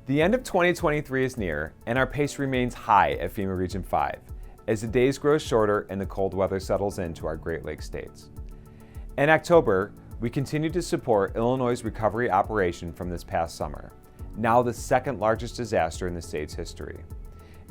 The end of 2023 is near, and our pace remains high at FEMA Region 5 as the days grow shorter and the cold weather settles into our Great Lakes states. In October, we continue to support Illinois' recovery operation from this past summer, now the second largest disaster in the state's history.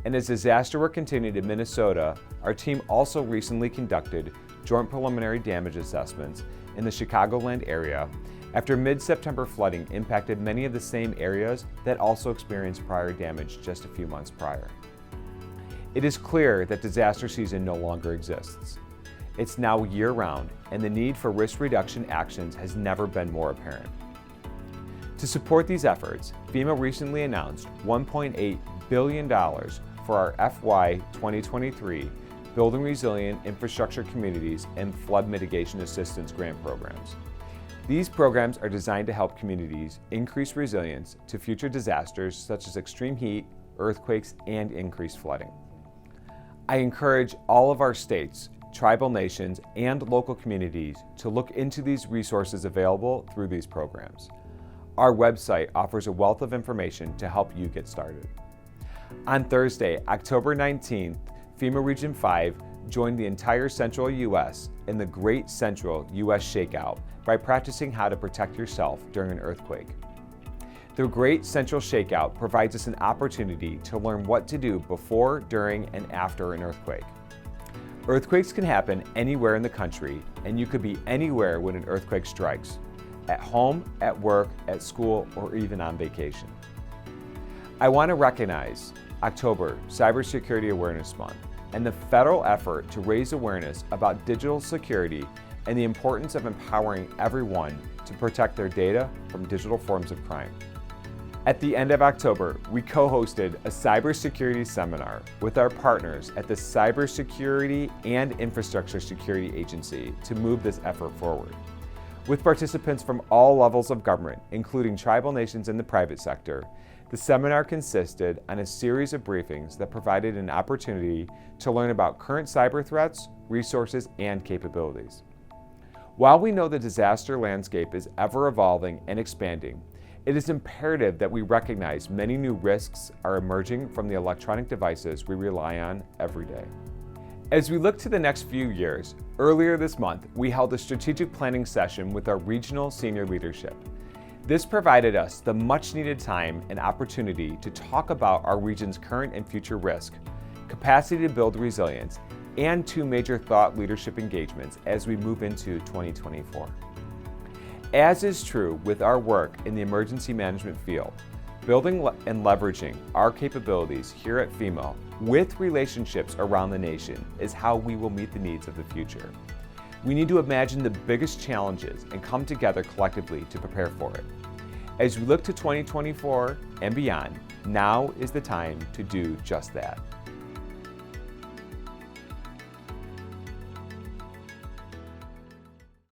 And as disaster work continued in Minnesota, our team also recently conducted joint preliminary damage assessments in the Chicagoland area after mid-September flooding impacted many of the same areas that also experienced prior damage just a few months prior. It is clear that disaster season no longer exists. It's now year-round, and the need for risk reduction actions has never been more apparent. To support these efforts, FEMA recently announced $1.8 billion for our FY 2023 Building Resilient Infrastructure Communities and Flood Mitigation Assistance Grant programs. These programs are designed to help communities increase resilience to future disasters such as extreme heat, earthquakes, and increased flooding. I encourage all of our states, tribal nations, and local communities to look into these resources available through these programs. Our website offers a wealth of information to help you get started. On Thursday, October 19th, FEMA Region 5 joined the entire Central U.S. in the Great Central U.S. Shakeout by practicing how to protect yourself during an earthquake. The Great Central Shakeout provides us an opportunity to learn what to do before, during, and after an earthquake. Earthquakes can happen anywhere in the country, and you could be anywhere when an earthquake strikes, at home, at work, at school, or even on vacation. I want to recognize October Cybersecurity Awareness Month and the federal effort to raise awareness about digital security and the importance of empowering everyone to protect their data from digital forms of crime. At the end of October, we co-hosted a cybersecurity seminar with our partners at the Cybersecurity and Infrastructure Security Agency to move this effort forward. With participants from all levels of government, including tribal nations and the private sector, the seminar consisted on a series of briefings that provided an opportunity to learn about current cyber threats, resources, and capabilities. While we know the disaster landscape is ever evolving and expanding, it is imperative that we recognize many new risks are emerging from the electronic devices we rely on every day. As we look to the next few years, earlier this month, we held a strategic planning session with our regional senior leadership. This provided us the much-needed time and opportunity to talk about our region's current and future risk, capacity to build resilience, and two major thought leadership engagements as we move into 2024. As is true with our work in the emergency management field, building and leveraging our capabilities here at FEMA with relationships around the nation is how we will meet the needs of the future. We need to imagine the biggest challenges and come together collectively to prepare for it. As we look to 2024 and beyond, now is the time to do just that.